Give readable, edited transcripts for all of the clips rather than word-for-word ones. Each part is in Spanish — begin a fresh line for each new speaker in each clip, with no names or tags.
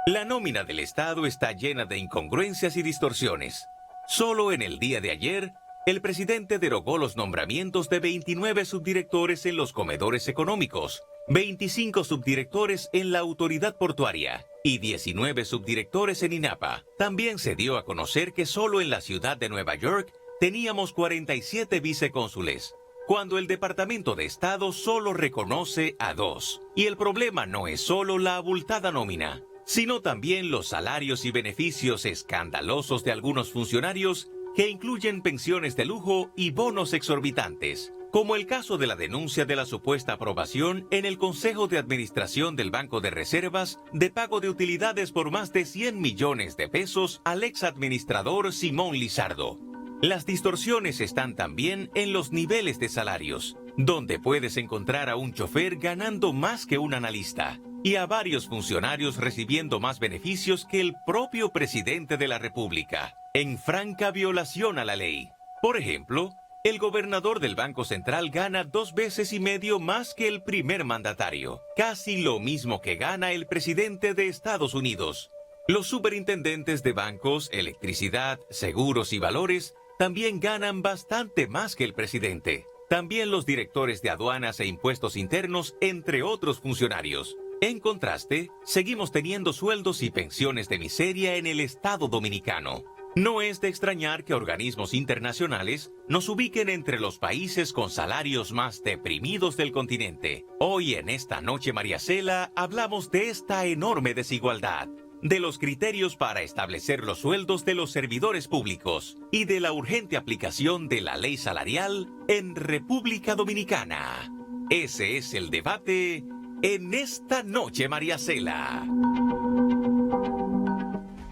La nómina del Estado está llena de incongruencias y distorsiones. Solo en el día de ayer, el presidente derogó los nombramientos de 29 subdirectores en los comedores económicos, 25 subdirectores en la autoridad portuaria y 19 subdirectores en INAPA. También se dio a conocer que solo en la ciudad de Nueva York teníamos 47 vicecónsules, cuando el Departamento de Estado solo reconoce a 2. Y el problema no es solo la abultada nómina, sino también los salarios y beneficios escandalosos de algunos funcionarios que incluyen pensiones de lujo y bonos exorbitantes, como el caso de la denuncia de la supuesta aprobación en el Consejo de Administración del Banco de Reservas de pago de utilidades por más de 100 millones de pesos al exadministrador Simón Lizardo. Las distorsiones están también en los niveles de salarios, donde puedes encontrar a un chofer ganando más que un analista y a varios funcionarios recibiendo más beneficios que el propio presidente de la República, en franca violación a la ley. Por ejemplo, el gobernador del Banco Central gana 2,5 veces más que el primer mandatario, casi lo mismo que gana el presidente de Estados Unidos. Los superintendentes de bancos, electricidad, seguros y valores también ganan bastante más que el presidente. También los directores de aduanas e impuestos internos, entre otros funcionarios. En contraste, seguimos teniendo sueldos y pensiones de miseria en el Estado dominicano. No es de extrañar que organismos internacionales nos ubiquen entre los países con salarios más deprimidos del continente. Hoy en esta noche María Cela hablamos de esta enorme desigualdad, de los criterios para establecer los sueldos de los servidores públicos y de la urgente aplicación de la ley salarial en República Dominicana. Ese es el debate en esta noche María Cela.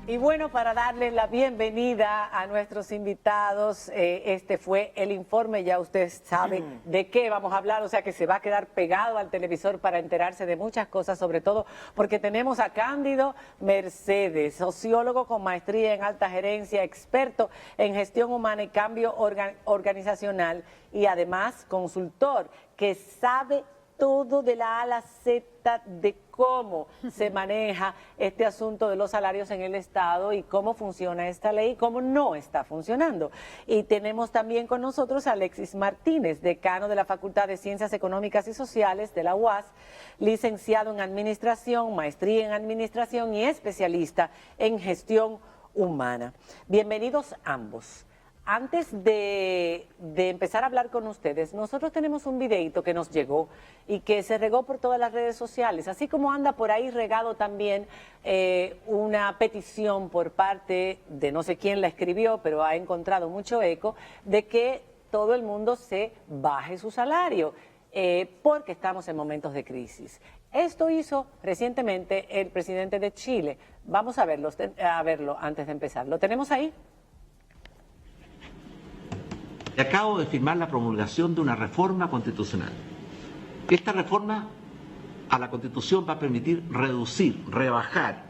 Y bueno, para darle la bienvenida a nuestros invitados, este fue el informe, ya usted sabe de qué vamos a hablar, o sea que se va a quedar pegado al televisor para enterarse de muchas cosas, sobre todo porque tenemos a Cándido Mercedes, sociólogo con maestría en alta gerencia, experto en gestión humana y cambio organizacional y además consultor que sabe todo de la A a la Z de cómo se maneja este asunto de los salarios en el Estado y cómo funciona esta ley y cómo no está funcionando. Y tenemos también con nosotros a Alexis Martínez, decano de la Facultad de Ciencias Económicas y Sociales de la UAS, licenciado en Administración, maestría en Administración y especialista en Gestión Humana. Bienvenidos ambos. Antes de empezar a hablar con ustedes, nosotros tenemos un videito que nos llegó y que se regó por todas las redes sociales, así como anda por ahí regado también una petición por parte de no sé quién la escribió, pero ha encontrado mucho eco, de que todo el mundo se baje su salario, porque estamos en momentos de crisis. Esto hizo recientemente el presidente de Chile. Vamos a verlo antes de empezar. ¿Lo tenemos ahí?
Acabo de firmar la promulgación de una reforma constitucional. Esta reforma a la Constitución va a permitir reducir, rebajar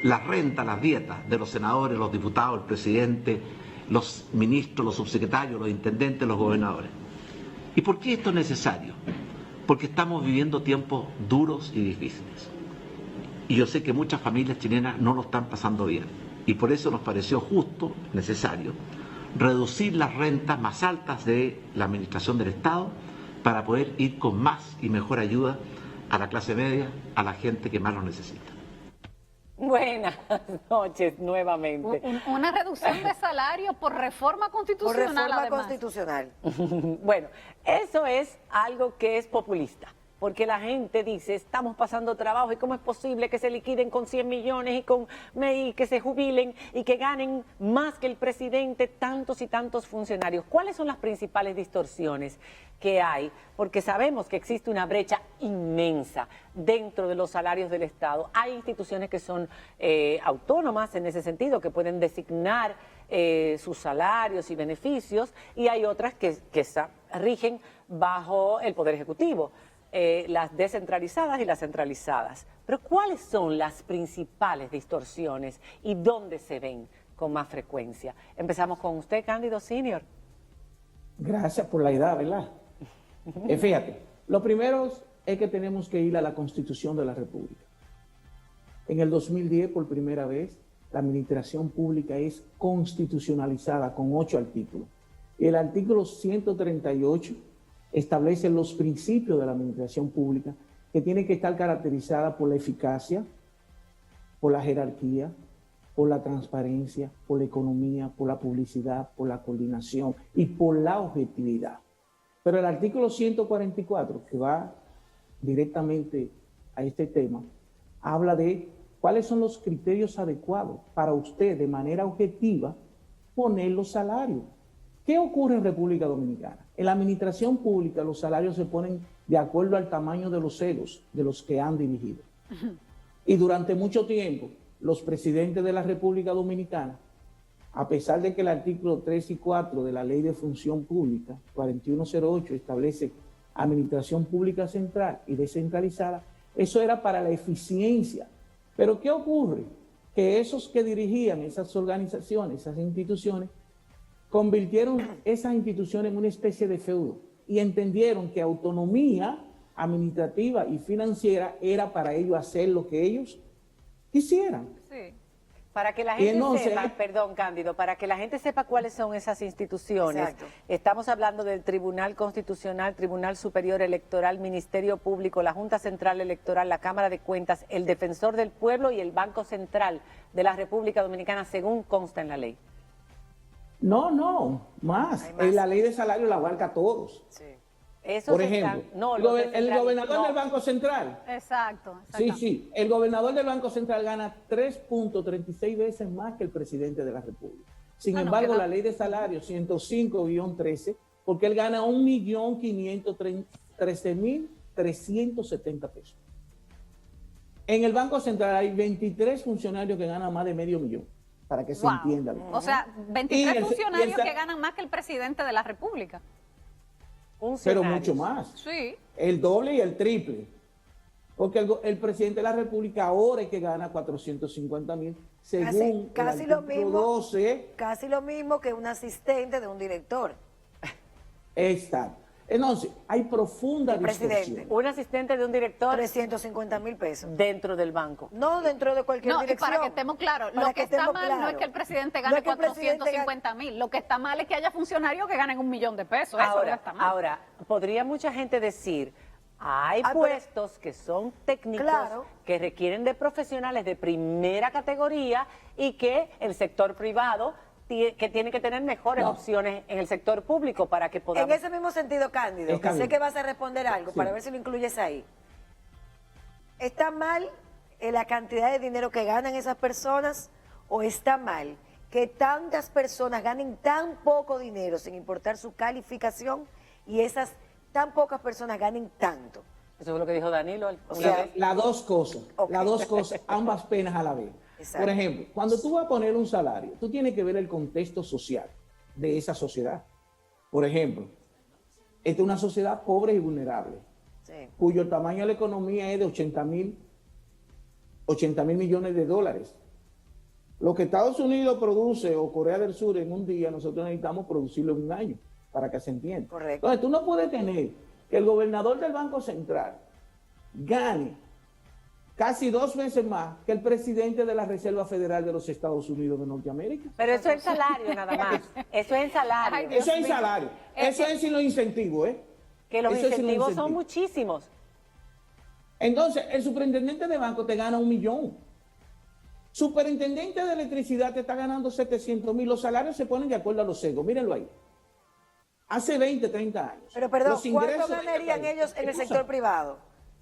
las rentas, las dietas de los senadores, los diputados, el presidente, los ministros, los subsecretarios, los intendentes, los gobernadores. ¿Y por qué esto es necesario? Porque estamos viviendo tiempos duros y difíciles. Y yo sé que muchas familias chilenas no lo están pasando bien. Y por eso nos pareció justo, necesario, reducir las rentas más altas de la administración del Estado para poder ir con más y mejor ayuda a la clase media, a la gente que más lo necesita.
Buenas noches nuevamente.
Una reducción de salario por reforma constitucional.
Por reforma
además.
constitucional.
Bueno, eso es algo que es populista. Porque la gente dice, estamos pasando trabajo y cómo es posible que se liquiden con 100 millones y que se jubilen y que ganen más que el presidente tantos y tantos funcionarios. ¿Cuáles son las principales distorsiones que hay? Porque sabemos que existe una brecha inmensa dentro de los salarios del Estado. Hay instituciones que son autónomas en ese sentido, que pueden designar sus salarios y beneficios, y hay otras que rigen bajo el Poder Ejecutivo. Las descentralizadas y las centralizadas. Pero ¿cuáles son las principales distorsiones y dónde se ven con más frecuencia? Empezamos con usted, Cándido Senior.
Gracias por la edad, ¿verdad? Fíjate, lo primero es que tenemos que ir a la Constitución de la República. En el 2010, por primera vez, la administración pública es constitucionalizada con 8 artículos. Y el artículo 138 establece los principios de la administración pública, que tiene que estar caracterizada por la eficacia, por la jerarquía, por la transparencia, por la economía, por la publicidad, por la coordinación y por la objetividad. Pero el artículo 144, que va directamente a este tema, habla de cuáles son los criterios adecuados para usted de manera objetiva poner los salarios. ¿Qué ocurre en República Dominicana? En la administración pública los salarios se ponen de acuerdo al tamaño de los egos de los que han dirigido. Y durante mucho tiempo, los presidentes de la República Dominicana, a pesar de que el artículo 3 y 4 de la Ley de Función Pública, 4108, establece administración pública central y descentralizada, eso era para la eficiencia. Pero ¿qué ocurre? Que esos que dirigían esas organizaciones, esas instituciones, convirtieron esas instituciones en una especie de feudo y entendieron que autonomía administrativa y financiera era para ellos hacer lo que ellos quisieran.
Sí.
Para que la gente
entonces,
sepa, perdón Cándido, para que la gente sepa cuáles son esas instituciones,
Exacto.
estamos hablando del Tribunal Constitucional, Tribunal Superior Electoral, Ministerio Público, la Junta Central Electoral, la Cámara de Cuentas, el Defensor del Pueblo y el Banco Central de la República Dominicana, según consta en la ley.
No, más.
Hay más.
La ley de salario la abarca a todos.
Sí.
Esos
Por
están-
ejemplo,
no,
el
los
gobernador
descentralizados,
del Banco Central.
Exacto.
Sí, el gobernador del Banco Central gana 3.36 veces más que el presidente de la República. Sin embargo,
queda-
la ley de salario 105-13, porque él gana 1.513.370 pesos. En el Banco Central hay 23 funcionarios que ganan más de medio millón, para que se
Wow.
entienda.
O sea,
Y
23
el-
funcionarios
y el-
que ganan más que el presidente de la República.
Pero
funcionarios.
mucho más.
Sí.
El doble y el triple. Porque el presidente de la República ahora es que gana 450.000, según
Casi
el
lo
artículo
mismo.
12.
Casi lo mismo que un asistente de un director.
Exacto. Entonces, hay profunda
El presidente.
distorsión.
Un asistente de un director
350.000 pesos.
dentro del banco.
No dentro de cualquier
No, y
dirección.
para que estemos claros,
Para
lo que está
estemos
mal no es
claros.
que el presidente
No
gane
es que el presidente
450.000. Lo que está mal es que haya funcionarios que ganen 1.000.000 de pesos. Eso
Ahora,
está mal.
ahora, podría mucha gente decir, hay
pero-
puestos que son técnicos,
Claro.
que requieren de profesionales de primera categoría y que el sector privado que tiene que tener mejores
No.
opciones en el sector público para que podamos...
En ese mismo sentido, Cándido,
Está
que sé
bien.
que vas a responder algo,
Sí.
para ver si lo incluyes ahí. ¿Está mal la cantidad de dinero que ganan esas personas o está mal que tantas personas ganen tan poco dinero sin importar su calificación y esas tan pocas personas ganen tanto?
Eso fue lo que dijo Danilo.
O
una
sea,
vez.
Las dos cosas,
Ok.
las dos cosas, ambas penas a la vez.
Exacto.
Por ejemplo, cuando tú vas a poner un salario, tú tienes que ver el contexto social de esa sociedad. Por ejemplo, esta es una sociedad pobre y vulnerable,
Sí.
cuyo tamaño de la economía es de 80.000 millones de dólares. Lo que Estados Unidos produce o Corea del Sur en un día, nosotros necesitamos producirlo en un año, para que se entienda.
Correcto.
Entonces, tú no puedes tener que el gobernador del Banco Central gane casi 2 veces más que el presidente de la Reserva Federal de los Estados Unidos de Norteamérica.
Pero eso es el salario nada más. Eso es el salario.
Ay, Dios
Eso es
mío.
salario. Eso es sin los incentivos, ¿eh?
Que los
Eso es sin los
incentivos son
incentivos.
muchísimos.
Entonces, el superintendente de banco te gana 1 millón. Superintendente de electricidad te está ganando 700.000. Los salarios se ponen de acuerdo a los egos. Mírenlo ahí. Hace 20, 30 años.
Pero perdón,
los
¿cuánto
ingresos de
ganarían
este
ellos en el
país-
sector privado?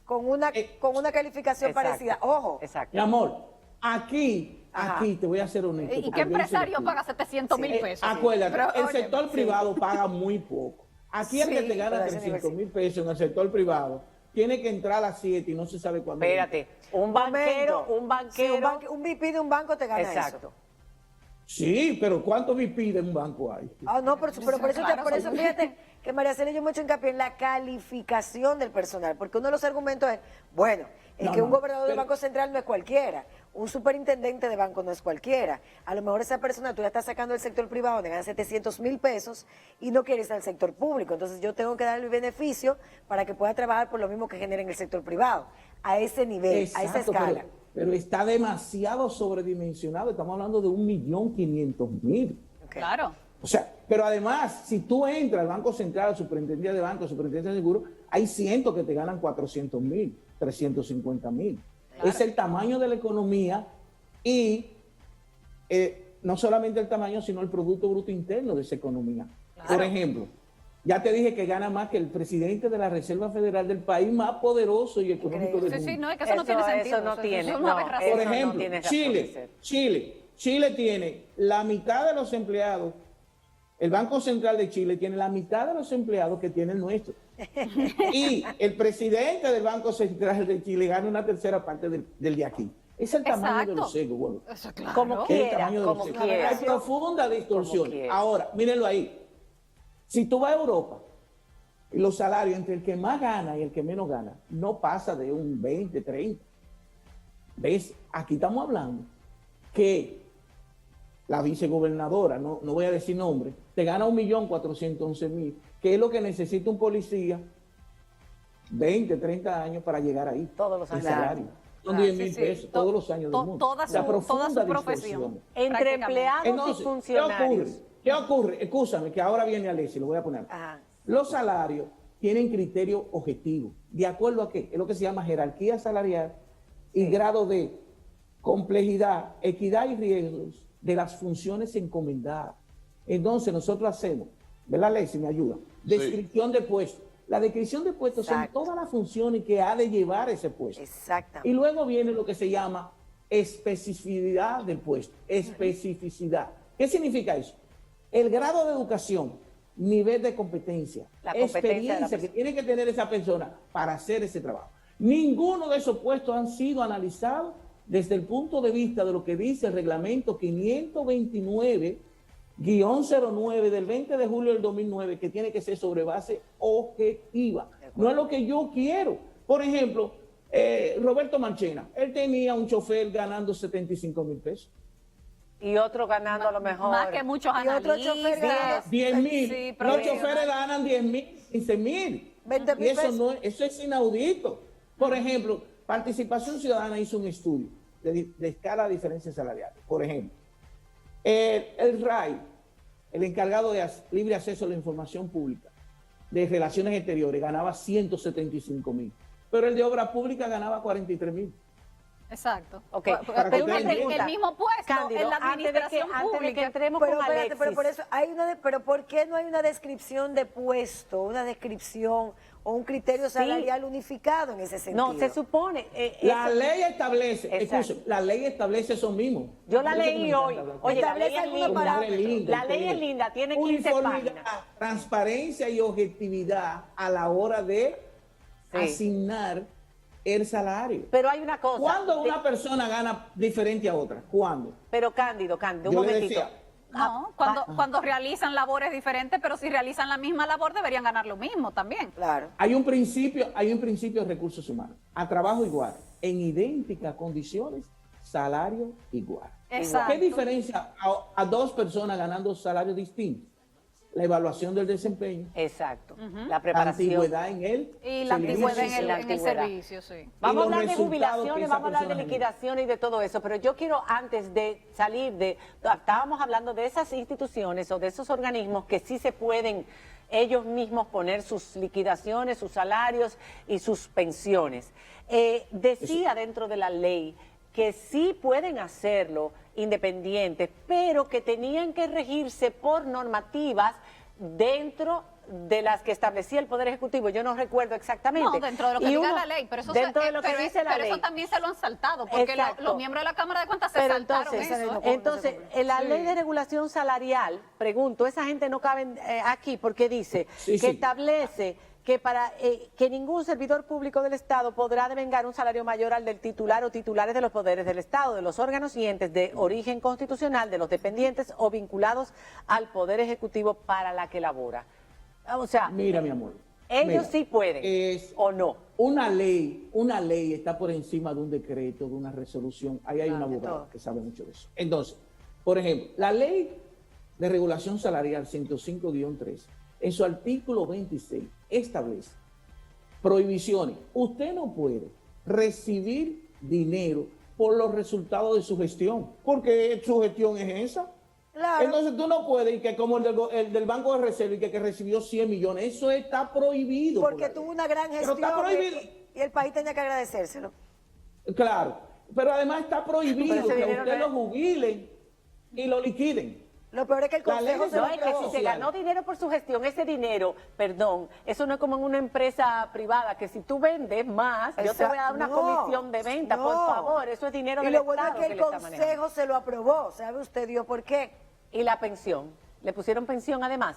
Con una calificación
Exacto.
parecida. Ojo.
Exacto.
Mi amor, aquí
Ajá.
te voy a ser honesto.
¿Y
porque
qué
yo hice el
empresario
estudio.
paga 700.000 pesos?
Acuérdate,
Pero,
el
oye,
sector privado paga muy poco. Aquí el que
Sí,
te gana
pero a ese
300.000 pesos en el sector privado tiene que entrar a las 7 y no se sabe cuándo.
Espérate, un banquero, un banquero.
Sí, un VP de un banco te gana
Exacto.
eso.
Sí, pero ¿cuántos VP de un banco hay?
Ah, no, pero por eso,
Claro,
por eso
sí.
fíjate que María Celia yo mucho hincapié en la calificación del personal, porque uno de los argumentos es, bueno, es
No,
que un
no,
gobernador del
pero-
Banco Central no es cualquiera, un superintendente de banco no es cualquiera. A lo mejor esa persona tú la estás sacando del sector privado donde gana 700.000 pesos y no quiere estar al sector público, entonces yo tengo que darle el beneficio para que pueda trabajar por lo mismo que genera en el sector privado, a ese nivel, a esa
Exacto,
escala.
pero está demasiado sobredimensionado. Estamos hablando de 1.500.000.
Claro.
O sea, pero además, si tú entras al Banco Central, Superintendencia de Banco, Superintendencia de Seguros, hay cientos que te ganan 400.000, 350.000.
Claro.
Es el tamaño de la economía y no solamente el tamaño, sino el Producto Bruto Interno de esa economía.
Claro.
Por ejemplo, ya te dije que gana más que el presidente de la Reserva Federal del país más poderoso y económico del
Sí,
mundo.
sí, no, es que eso no tiene sentido.
Eso no tiene.
Eso es
No,
una aberración.
Por
eso no
ejemplo,
tiene razón de ser.
Chile tiene la mitad de los empleados. El Banco Central de Chile tiene la mitad de los empleados que tiene el nuestro. Y el presidente del Banco Central de Chile gana una tercera parte del de aquí. Es el tamaño
Exacto.
de los egos, bueno.
Eso, claro.
Como
Es el
quiera,
tamaño de
como
los egos.
quiera.
Hay profunda distorsión.
Como quiera.
Ahora, mírenlo ahí. Si tú vas a Europa, y los salarios entre el que más gana y el que menos gana, no pasa de un 20, 30. ¿Ves? Aquí estamos hablando que la vicegobernadora, no voy a decir nombre, te gana 1.411.000, que es lo que necesita un policía 20, 30 años para llegar ahí.
Todos los años.
El salario. Son
Claro,
10.000
sí, sí.
pesos todos los años del mundo.
Toda su
profunda
profesión.
distorsión.
Entre
Prácticamente.
empleados y
Entonces,
funcionarios.
¿qué ocurre? Escúchame, que ahora viene Alessi, lo voy a poner.
Ajá.
Los salarios tienen criterio objetivo. ¿De acuerdo a qué? Es lo que se llama jerarquía salarial y grado de complejidad, equidad y riesgos de las funciones encomendadas. Entonces nosotros hacemos, ¿verdad, Alessi? Me ayuda. Descripción de puestos. La descripción de puestos
Exacto.
son todas las funciones que ha de llevar ese puesto.
Exactamente.
Y luego viene lo que se llama especificidad del puesto, especificidad. ¿Qué significa eso? El grado de educación, nivel de competencia,
La competencia de la
experiencia que
persona.
tiene que tener esa persona para hacer ese trabajo. Ninguno de esos puestos han sido analizados desde el punto de vista de lo que dice el reglamento 529-09 del 20 de julio del 2009, que tiene que ser sobre base objetiva. No es lo que yo quiero. Por ejemplo, Roberto Marchena, él tenía un chofer ganando 75.000 pesos.
Y otro ganando a lo mejor.
Más que muchos
Y otro chofer
analistas.
ganando
10.000.
Sí,
Los
pero-
choferes ganan 10.000, 15.000.
20.000
Y eso,
pesos.
no, eso es inaudito. Por ejemplo, Participación Ciudadana hizo un estudio de escala de diferencias salariales. Por ejemplo, el RAI, el encargado de libre acceso a la información pública de Relaciones Exteriores, ganaba 175.000. Pero el de Obra Pública ganaba 43.000.
Exacto.
Ok,
Pero
para que
el,
ustedes entiendan.
el mismo puesto
Cándido,
en la
antes de que
administración pública.
entremos
Pero
con
espérate,
Alexis.
pero por eso hay pero ¿por qué no hay una descripción de puesto, una descripción o un criterio
Sí.
salarial unificado en ese sentido?
No, se supone.
La
eso-
ley establece,
Exacto.
escuchen, la ley establece eso mismo.
Yo la
Por eso que me
leí
encanta
hoy.
hablar.
Oye, la ley
Establece
es
algunos
linda.
parámetros.
La ley es linda, tiene 15
Uniformidad,
páginas.
transparencia y objetividad a la hora de
Sí.
asignar el salario.
Pero hay una cosa.
¿Cuándo una persona gana diferente a otra? ¿Cuándo?
Pero Cándido, un
Yo le
momentito.
decía,
No, cuando realizan labores diferentes, pero si realizan la misma labor deberían ganar lo mismo también.
Claro.
hay un principio de recursos humanos. A trabajo igual, en idénticas condiciones, salario igual.
Exacto.
¿Qué diferencia a dos personas ganando salarios distintos? La evaluación del desempeño,
Exacto. La
la
preparación.
antigüedad en él.
Y la antigüedad en el,
La
en el
antigüedad.
servicio, sí.
Vamos a
los
hablar de
resultados que
jubilaciones,
esa
vamos a hablar de
persona genera.
liquidaciones y de todo eso, pero yo quiero antes de salir estábamos hablando de esas instituciones o de esos organismos que sí se pueden ellos mismos poner sus liquidaciones, sus salarios y sus pensiones. Decía dentro de la ley que sí pueden hacerlo independientes, pero que tenían que regirse por normativas dentro de las que establecía el Poder Ejecutivo. Yo no recuerdo exactamente.
No, dentro de lo que
Y
diga
uno-
la ley, pero eso,
dentro de lo que
pero,
dice la
pero
ley.
eso también se lo han saltado, porque
Exacto.
los miembros de la Cámara de Cuentas se
Pero
saltaron
entonces,
eso.
entonces en la
Sí.
ley de regulación salarial, pregunto, esa gente no cabe aquí porque dice
Sí,
que
sí.
establece que para que ningún servidor público del Estado podrá devengar un salario mayor al del titular o titulares de los poderes del Estado, de los órganos y entes de origen constitucional, de los dependientes o vinculados al Poder Ejecutivo para la que labora. O sea,
Mira, mi amor.
ellos
mira,
sí pueden,
es
¿o no?
una ley está por encima de un decreto, de una resolución. Ahí hay un abogado que sabe mucho de eso. Entonces, por ejemplo, la ley de regulación salarial 105-3, en su artículo 26, establece prohibiciones. Usted no puede recibir dinero por los resultados de su gestión, porque su gestión es esa.
Claro.
Entonces tú no puedes, y que como el del Banco de Reserva, y que recibió 100 millones, eso está prohibido.
Porque
por la
tuvo
ley.
una gran
Pero
gestión
está prohibido.
y el país tenía que agradecérselo.
Claro, pero además está prohibido
Pero ese
que
dinero
usted
no
lo jubilen y lo liquiden.
Lo peor es que el
La ley
Consejo
de
se lo
No, es que si
aprobó.
se ganó dinero por su gestión, ese dinero, perdón, eso no es como en una empresa privada, que si tú vendes más, yo te voy a dar una
No,
comisión de venta, por
no.
favor, eso es dinero
Y
del
lo bueno
Estado
es que
que
el
le está manejando.
Consejo se lo aprobó. ¿Sabe usted, Dios, por qué?
Y la pensión, le pusieron pensión además,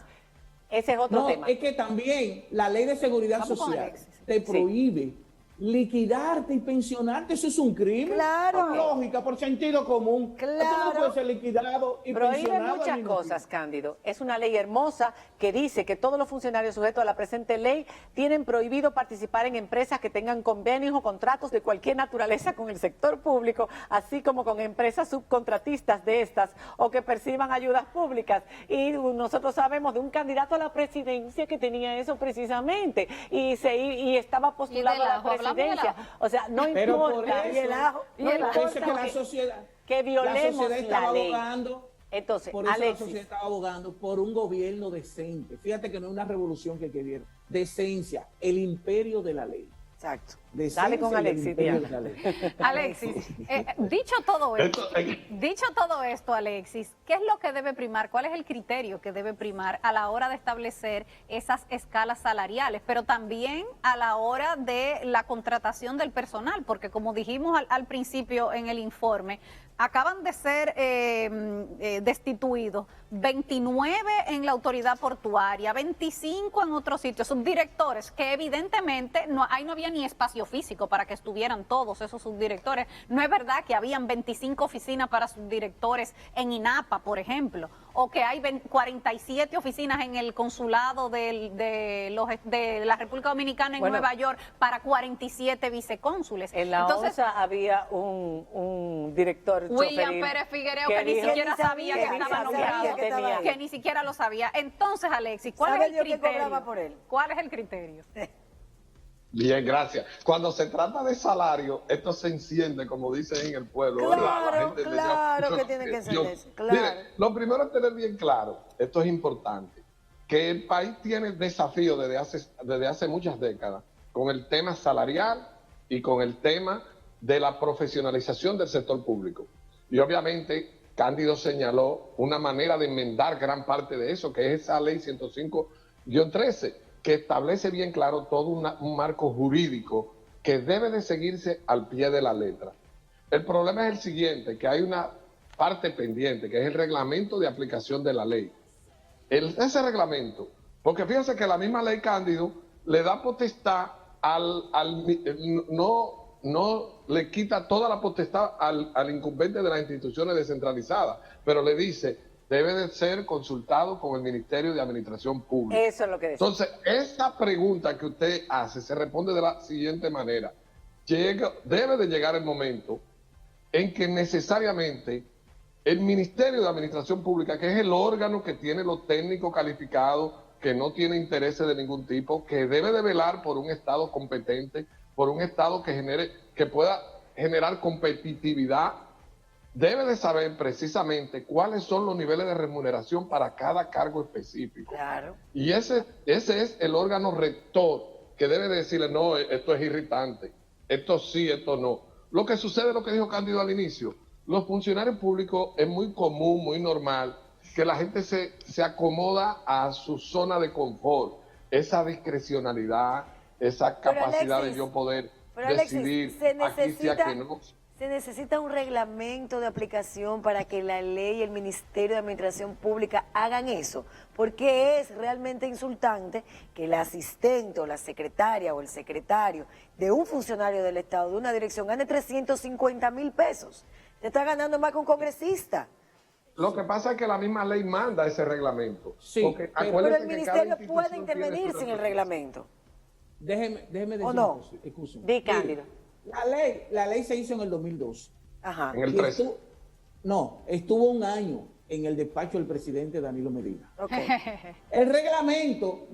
ese es otro
No,
tema.
es que también la ley de seguridad
Vamos con
social
Alexis.
te prohíbe liquidarte y pensionarte. Eso es un crimen.
Claro.
Por lógica, por sentido común.
Claro.
Tú no puedes ser liquidado y
Prohíbe
pensionado al
muchas
mismo
cosas, Cándido. Es una ley hermosa que dice que todos los funcionarios sujetos a la presente ley tienen prohibido participar en empresas que tengan convenios o contratos de cualquier naturaleza con el sector público, así como con empresas subcontratistas de estas o que perciban ayudas públicas. Y nosotros sabemos de un candidato a la presidencia que tenía eso precisamente y estaba postulado a la
ajo, hablamos del
presidencia.
ajo.
O sea, no
Pero por
importa.
eso,
Y el ajo,
no
por
importa
eso es que la sociedad,
que violemos
la sociedad estaba
la ley.
abogando.
Entonces,
Por eso la
Alexis,
sociedad estaba abogando por un gobierno decente. Fíjate que no es una revolución que querieron. Decencia, el imperio de la ley.
Exacto.
Decencia
Dale con
y el
Alexis,
imperio
Diana.
de la ley.
Alexis, dicho todo esto, Alexis, ¿qué es lo que debe primar? ¿Cuál es el criterio que debe primar a la hora de establecer esas escalas salariales, pero también a la hora de la contratación del personal? Porque como dijimos al principio en el informe, acaban de ser destituidos 29 en la autoridad portuaria, 25 en otros sitios, subdirectores, que evidentemente ahí no había ni espacio físico para que estuvieran todos esos subdirectores. No es verdad que habían 25 oficinas para subdirectores en INAPA, por ejemplo, o que hay 47 oficinas en el consulado de la República Dominicana en
Bueno,
Nueva York para 47 vicecónsules.
en la
Entonces,
ONSA había un director
William
choferil
Pérez Figuereo, que ni
dijo-
siquiera sabía que
que ni
estaba
sabía
nombrado,
que estaba ahí.
que ni siquiera lo sabía. Entonces, Alexis, ¿cuál
¿Sabe
es el
Dios quién
criterio?
cobraba por él?
¿Cuál es el criterio?
Bien, gracias. Cuando se trata de salario, esto se enciende, como dicen en el pueblo.
Claro,
¿verdad? La gente
claro
yo-
que tiene que
yo-
encenderse, claro.
Mire, lo primero es tener bien claro, esto es importante, que el país tiene desafíos desde hace muchas décadas con el tema salarial y con el tema de la profesionalización del sector público. Y obviamente Cándido señaló una manera de enmendar gran parte de eso, que es esa ley 105-13, que establece bien claro todo un marco jurídico que debe de seguirse al pie de la letra. El problema es el siguiente, que hay una parte pendiente, que es el reglamento de aplicación de la ley. Ese reglamento, porque fíjense que la misma ley Cándido le da potestad no le quita toda la potestad al incumbente de las instituciones descentralizadas, pero le dice, debe de ser consultado con el Ministerio de Administración Pública.
Eso es lo que decía.
Entonces, esa pregunta que usted hace se responde de la siguiente manera. Debe de llegar el momento en que necesariamente el Ministerio de Administración Pública, que es el órgano que tiene los técnicos calificados, que no tiene intereses de ningún tipo, que debe de velar por un Estado competente, por un Estado que pueda generar competitividad, debe de saber precisamente cuáles son los niveles de remuneración para cada cargo específico.
Claro.
Y ese es el órgano rector que debe de decirle, no, esto es irritante, esto sí, esto no. Lo que sucede es lo que dijo Cándido al inicio. Los funcionarios públicos es muy común, muy normal, que la gente se acomoda a su zona de confort, esa discrecionalidad, esa
Pero,
capacidad
Alexis,
de yo poder
Pero Alexis,
decidir
se
aquí sí, aquí no.
se necesita un reglamento de aplicación para que la ley y el Ministerio de Administración Pública hagan eso, porque es realmente insultante que el asistente o la secretaria o el secretario de un funcionario del Estado, de una dirección, gane 350,000 pesos. Te está ganando más que un congresista.
Lo que pasa es que la misma ley manda ese reglamento.
Sí,
Porque
pero
acuérdense
el
que
Ministerio
cada
puede
institución
intervenir
tiene su
sin el reglamento.
Déjeme decir
¿O no?
una cosa, escúcheme.
Di, Cándido.
La ley se hizo en el 2002.
Ajá.
En el
Y
13.
estuvo un año en el despacho del presidente Danilo Medina.
Ok.
El reglamento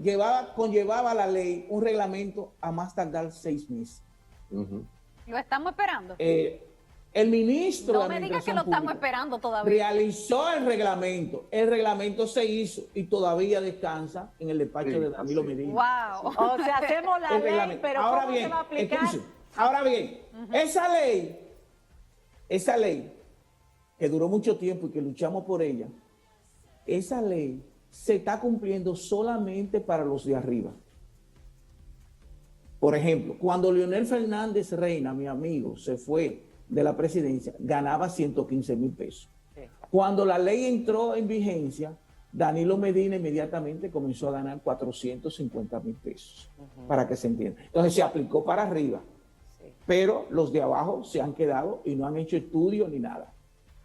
conllevaba a la ley un reglamento a más tardar 6 meses.
Ujú.
Lo estamos esperando.
El ministro
No
de
me digas que
Administración
lo estamos
Pública
esperando todavía.
realizó el reglamento se hizo y todavía descansa en el despacho de Danilo Medina.
Wow.
O sea, hacemos la
El
ley,
reglamento.
pero
ahora
¿cómo
bien,
se va a aplicar?
escuchen, ahora bien, esa ley que duró mucho tiempo y que luchamos por ella, esa ley se está cumpliendo solamente para los de arriba. Por ejemplo, cuando Leonel Fernández Reina, mi amigo, se fue de la presidencia, ganaba 115,000 pesos.
Sí.
Cuando la ley entró en vigencia, Danilo Medina inmediatamente comenzó a ganar 450,000 pesos, para que se entienda. Entonces se aplicó para arriba, pero los de abajo se han quedado y no han hecho estudio ni nada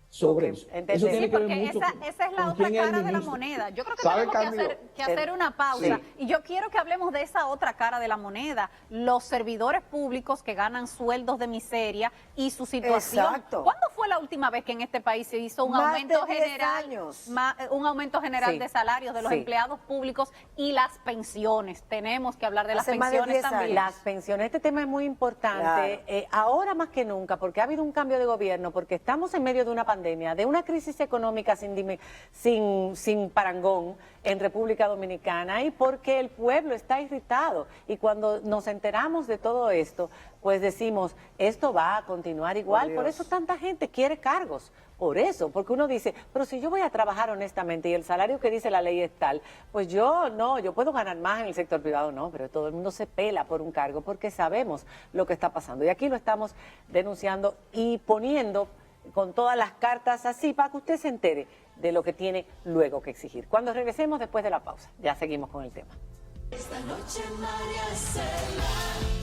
sobre eso.
entendemos.
Eso tiene
Sí,
que ver
porque
mucho
esa es la
con
otra
quién es el
cara de la
ministro.
moneda. Yo creo que
¿Sabe,
tenemos
Camilo?
que hacer una pausa.
Sí.
Y yo quiero que hablemos de esa otra cara de la moneda. Los servidores públicos que ganan sueldos de miseria y su situación.
Exacto.
¿Cuándo fue la última vez que en este país se hizo un
Más
aumento
de 10
general,
años.
un aumento general
Sí.
de salarios de los
Sí.
empleados públicos y las pensiones? Tenemos que hablar de las
Hace más de
pensiones
10
también.
Las pensiones, este tema es muy importante, ahora más que nunca, porque ha habido un cambio de gobierno, porque estamos en medio de una pandemia, de una crisis económica sin parangón en República Dominicana y porque el pueblo está irritado. Y cuando nos enteramos de todo esto, pues decimos, esto va a continuar igual, por eso tanta gente quiere cargos. Por eso, porque uno dice, pero si yo voy a trabajar honestamente y el salario que dice la ley es tal, pues yo puedo ganar más en el sector privado, no, pero todo el mundo se pela por un cargo porque sabemos lo que está pasando. Y aquí lo estamos denunciando y poniendo con todas las cartas así para que usted se entere de lo que tiene luego que exigir. Cuando regresemos después de la pausa, ya seguimos con el tema.
Esta noche María Cela.